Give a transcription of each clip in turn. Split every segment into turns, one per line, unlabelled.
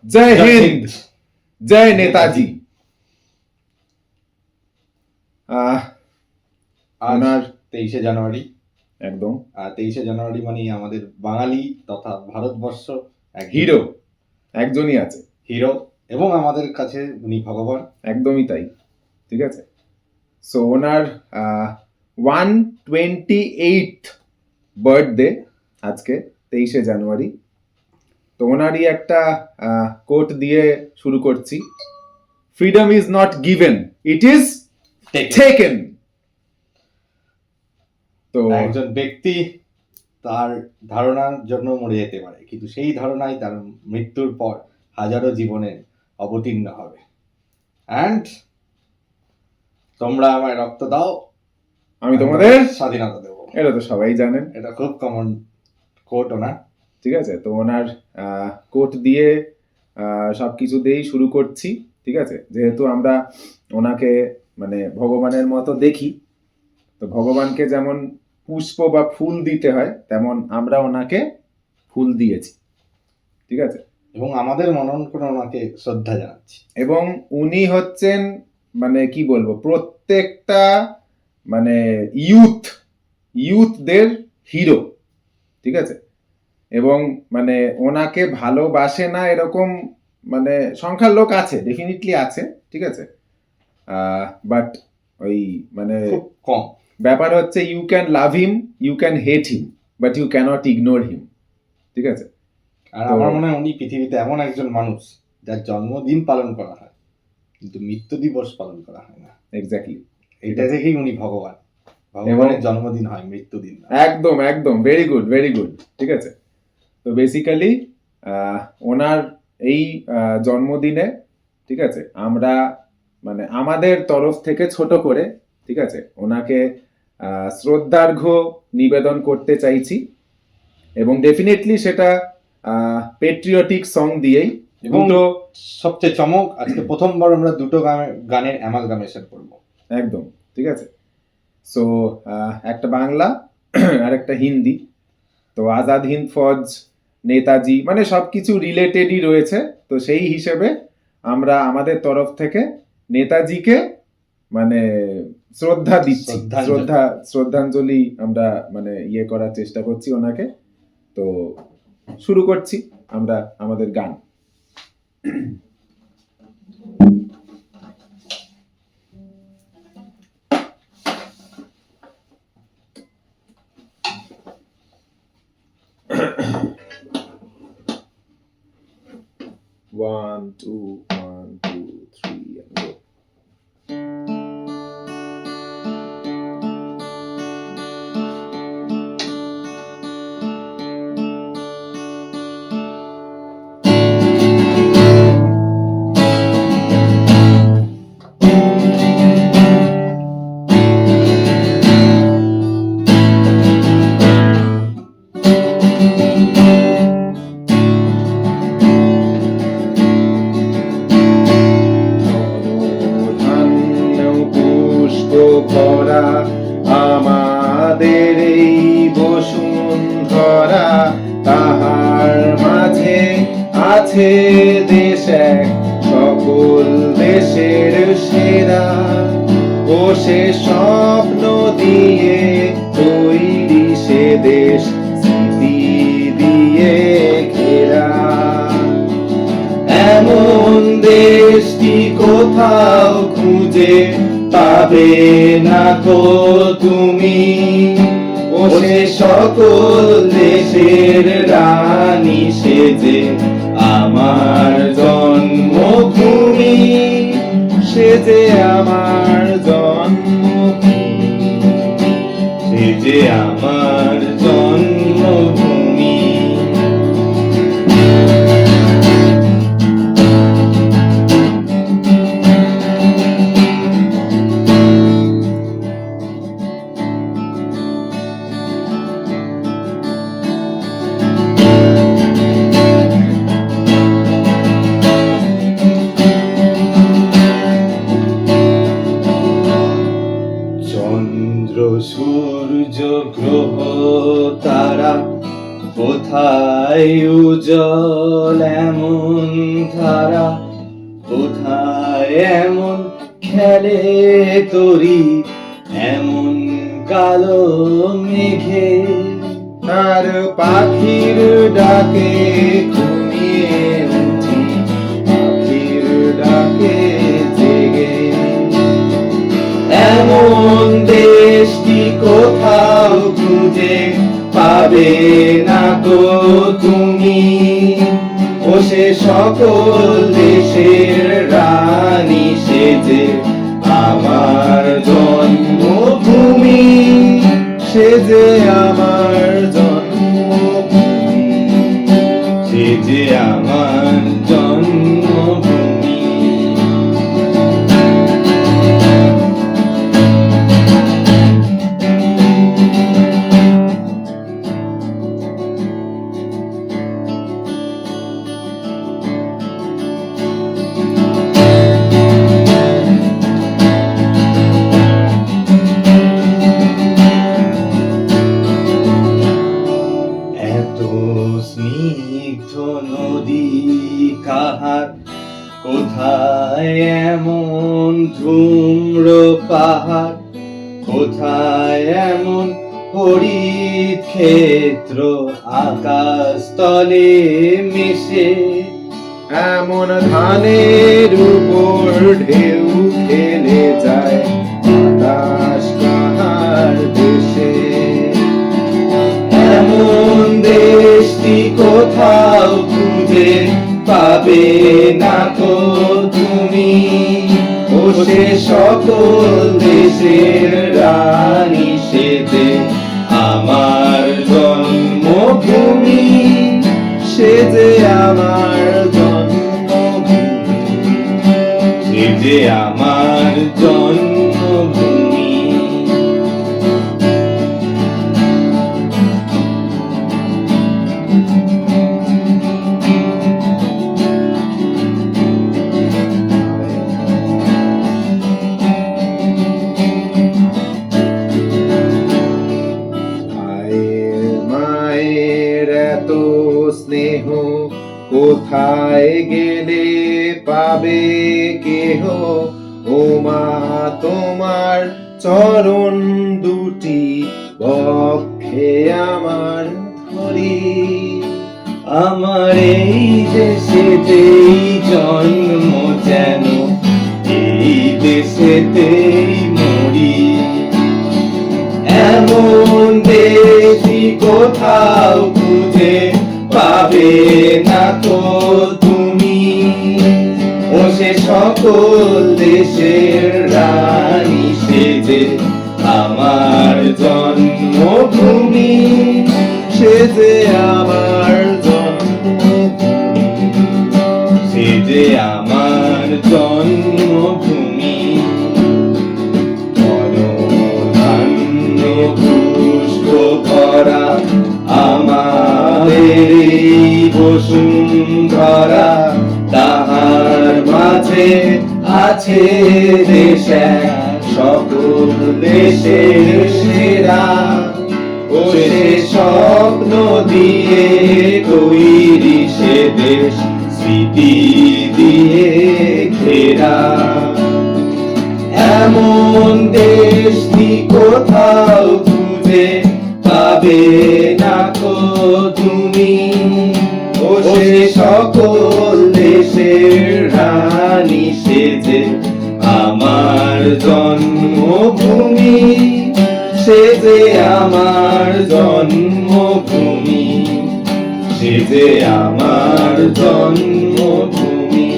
জয় হিন্দ, জয় নেতাজি।
আজ 23শে জানুয়ারি,
একদম
23শে জানুয়ারি মানে আমাদের বাঙালি তথা ভারতবর্ষ
হিরো একজনই আছে,
হিরো, এবং আমাদের কাছে উনি ভগবান।
একদমই তাই, ঠিক আছে। সো ওনার 128th বার্থডে আজকে 23শে জানুয়ারি। তো ওনারই একটা কোট দিয়ে শুরু করছি, freedom is not given, it is taken. তো
একজন ব্যক্তি তার ধারণার জন্য মরে যেতে পারে, কিন্তু সেই ধারণাই তার মৃত্যুর পর হাজারো জীবনে অবতীর্ণ হবে। অ্যান্ড তোমরা আমায় রক্ত দাও,
আমি তোমাদের
স্বাধীনতা দেবো।
এটা তো সবাই জানেন,
এটা খুব কমন কোট ওনার,
ঠিক আছে। তো ওনার কোট দিয়ে সবকিছু দিয়েই শুরু করছি, ঠিক আছে। যেহেতু আমরা ওনাকে মানে ভগবানের মতো দেখি, তো ভগবানকে যেমন পুষ্প বা ফুল দিতে হয়, তেমন আমরা ওনাকে ফুল দিয়েছি, ঠিক আছে।
এবং আমাদের মনন করে ওনাকে শ্রদ্ধা জানাচ্ছি।
এবং উনি হচ্ছেন মানে কি বলবো, প্রত্যেকটা মানে ইউথদের হিরো, ঠিক আছে। এবং মানে ওনাকে ভালোবাসে না এরকম মানে সংখ্যার লোক আছে, ডেফিনেটলি আছে, ঠিক আছে। বাট ওই মানে
খুব কম।
ব্যাপার হচ্ছে you can love him, you can hate him, but you can't ignore him, ঠিক আছে।
আর আমার মনে হয় উনি পৃথিবীতে এমন একজন মানুষ যার জন্মদিন পালন করা হয় কিন্তু মৃত্যু দিবস পালন করা হয় না।
এক্স্যাক্টলি,
এটা থেকেই উনি ভগবান। ভগবানের জন্মদিন হয়, মৃত্যুদিন না।
একদম একদম, ভেরি গুড ভেরি গুড, ঠিক আছে। তো বেসিক্যালি ওনার এই জন্মদিনে, ঠিক আছে, আমরা মানে আমাদের তরফ থেকে ছোট করে, ঠিক আছে, ওনাকে শ্রদ্ধার্ঘ্য নিবেদন করতে চাইছি। এবং ডেফিনেটলি সেটা পেট্রিয়টিক সং দিয়েই।
এবং সবচেয়ে চমক, আজকে প্রথমবার আমরা দুটো গানের অ্যামালগামেশন করব।
একদম, ঠিক আছে। সো একটা বাংলা আর একটা হিন্দি। তো আজাদ হিন্দ ফৌজ, নেতাজি, মানে সবকিছু রিলেটেডই রয়েছে। তো সেই হিসেবে আমরা আমাদের তরফ থেকে নেতাজিকে মানে শ্রদ্ধা দিচ্ছি, শ্রদ্ধাঞ্জলি আমরা মানে ইয়ে করার চেষ্টা করছি ওনাকে। তো শুরু করছি আমরা আমাদের গান। One, two, 3 and go. ভরা আমাদের এই বসুন্ধরা, তাহার মাঝে আছে দেশ এক সকল দেশের সেরা। ও সে স্বপ্ন দিয়ে তৈরি সে দেশ, স্মৃতি দিয়ে ঘেরা। এমন দেশটি কোথাও খুঁজে পাবে না কো তুমি। ও সে সকল দেশের রানী সেজে আমার জন্মভূমি, সেজে আমার জন্মভূমি, সেজে আমার জন্মভূমি। সূর্য গ্রহ তারা কোথায় উজ্জ্বল এমন
ধারা কোথায় এমন খেলে তরি এমন কালো মেঘে
আর পাখির ডাকে ঘুমিয়ে উঠি পাখির ডাকে জেগে
এমন দেশটি কোথাও খুঁজে পাবে না তো তুমি ও সে সকল দেশের রানী সেজে আমার জন্মভূমি
সে যে আমার জন্মভূমি
সে যে আমার জন্মভূমি এত স্নিগ্ধ নদী কাহার কোথায় এমন ধূম্র পাহাড় কোথায় এমন হরিত ক্ষেত্র আকাশ তলে মিশে
এমন ধানের উপর ঢেউ খেলে যায় বাতাস কাহার দেশে
এমন দেশটি কোথাও খুঁজে পাবে না তো তুমি ও সে সকল দেশের রানী সেজে আমার জন্মভূমি
সে যে আমার জন্মভূমি
সে যে আমার জন্মভূমি
মায়ের মায়ের এত স্নেহ কোথায় গেলে পাবে কেহ ও মা তোমার চরণ দুটি বক্ষে আমার ধরি
আমার এই দেশেতেই জন্ম যেন এই দেশেতেই মরি এমন দেশই কোথাও খুঁজে পাবে না তো তুমি ও সে সকল দেশের রানী সেজে আমার জন্মভূমি
সে যে আমার জন্মভূমি
সে যে আমার জন্মভূমি বনধান্য পুষ্প ভরা আমাদের এই বসুন্ধরা তাহার মাঝে আছে দেশ এক, সকল দেশের সেরা ও সে স্বপ্ন দিয়ে তৈরি সে দেশ স্মৃতি দিয়ে ঘেরা এমন দেশটি কোথাও খুঁজে পাবে না তো তুমি ও সে সকল দেশের রানী সেজে আমার জন্মভূমি সে যে আমার জন্মভূমি সে যে আমার জন্মভূমি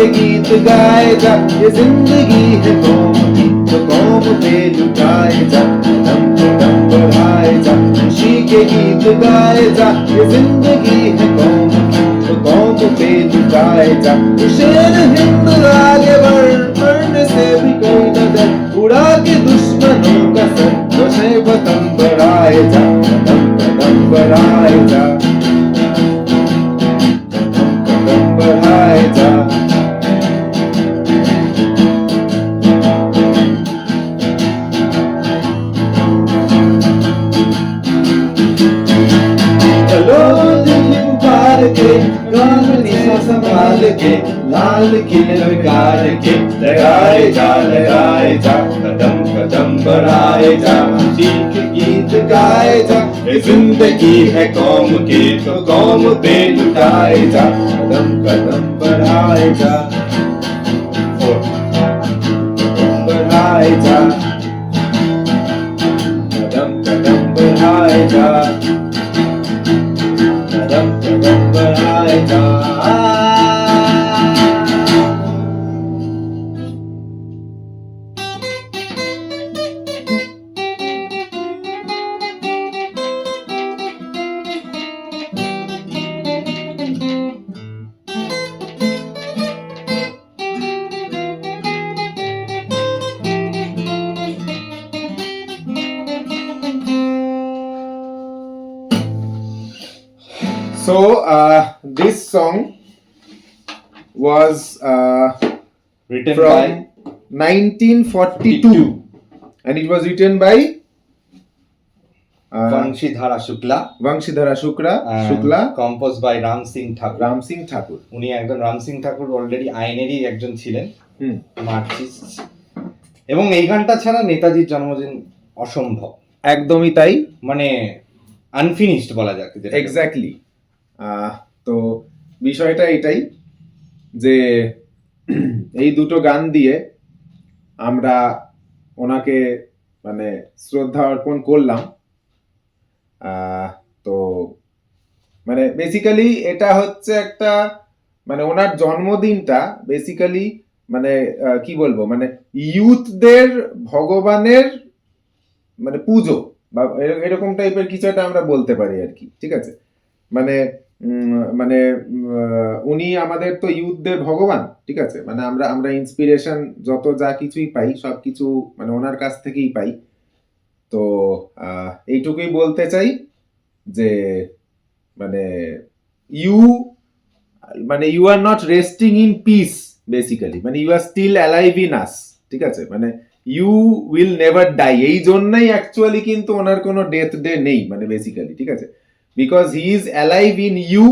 के गीत गाए जा, ये जिंदगी है कौम की तो कौम पे लुटाए जा, कदम कदम बढ़ाए जा, खुशी के गीत गाए जा, ये जिंदगी है कौम की तो कौम पे लुटाए जा, शेर हिंद आगे बढ़ने से भी कोई न डर, उड़ा के दुश्मनों का सर, जोशे वतन बढ़ाए जा, कदम कदम बढ़ाए जा, कदम कदम बढ़ाए जा। चलो दिल उतार के गाने से संभाल के, लाल किले लगाए के, लगाए जा कदम कदम बढ़ाए जा, खुशी के गीत गाए जा, ये जिंदगी है कौम की तो कौम पे लुटाए जा, कदम कदम बढ़ाए जा, कदम बढ़ाए जा, कदम कदम बढ़ाए जा, कदम कदम बढ़ाए जा। So this song was
written
from
by
1942 and it was written by
Vanshidhara Shukla
Vanshidhara Shukla
and composed by Ram Singh Thakur.
Ram Singh Thakur.
উনি একজন রাম সিং ঠাকুর অলরেডি আইনেরই একজন ছিলেন, মার্কসিস্ট, এবং এই গানটা ছাড়া নেতাজির জন্মদিন অসম্ভব,
একদমই তাই,
মানে আনফিনিশড বলা যাক।
এক্স্যাক্টলি। তো বিষয়টা এটাই যে এই দুটো গান দিয়ে আমরা ওনাকে মানে শ্রদ্ধা অর্পণ করলাম। তো মানে বেসিক্যালি এটা হচ্ছে একটা মানে ওনার জন্মদিনটা বেসিক্যালি মানে কি বলবো মানে ইউথদের ভগবানের মানে পুজো বা এরকম টাইপের কিছু একটা আমরা বলতে পারি আর কি, ঠিক আছে। মানে মানে উনি আমাদের তো ইউথদের ভগবান, ঠিক আছে। মানে আমরা ইন্সপিরেশন যত যা কিছুই পাই সব কিছু মানে ওনার কাছ থেকেই পাই। তো এইটুকুই বলতে চাই যে মানে you are not resting in peace basically, মানে you are still alive in us, ঠিক আছে। মানে ইউ উইল নেভার ডাই, এই জন্যই অ্যাকচুয়ালি কিন্তু ওনার কোনো ডেথ ডে নেই মানে বেসিক্যালি, ঠিক আছে। Because he is alive in you,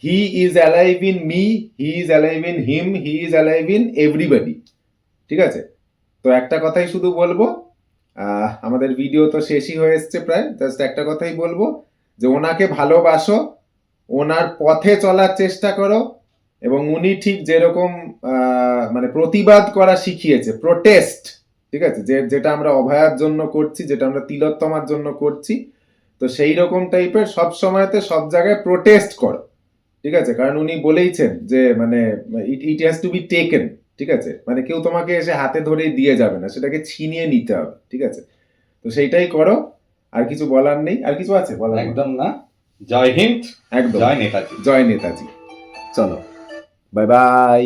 he is alive in me, he is alive in him, he is alive in everybody, ঠিক আছে। তো একটা কথাই শুধু বলবো, আমাদের ভিডিও তো শেষই হয়ে এসছে প্রায়, জাস্ট একটা কথাই বলবো যে ওনাকে ভালোবাসো, ওনার পথে চলার চেষ্টা করো, এবং উনি ঠিক যেরকম মানে প্রতিবাদ করা শিখিয়েছে, প্রোটেস্ট, ঠিক আছে, যেটা আমরা অভয়ার জন্য করছি, যেটা আমরা তিলোত্তমার জন্য করছি, তো সেই রকম টাইপের সব সময়তে সব জায়গায় প্রোটেস্ট করো, ঠিক আছে। কারণ উনি বলেইছেন যে মানে it has to be taken, ঠিক আছে। মানে কেউ তোমাকে এসে হাতে ধরেই দিয়ে যাবে না, সেটাকে ছিনিয়ে নিতে হবে, ঠিক আছে। তো সেইটাই করো, আর কিছু বলার নেই। আর কিছু আছে বলার?
একদম না। জয় হিন্দ,
একদম,
জয় নেতাজি,
জয় নেতাজি। চলো, বাই বাই।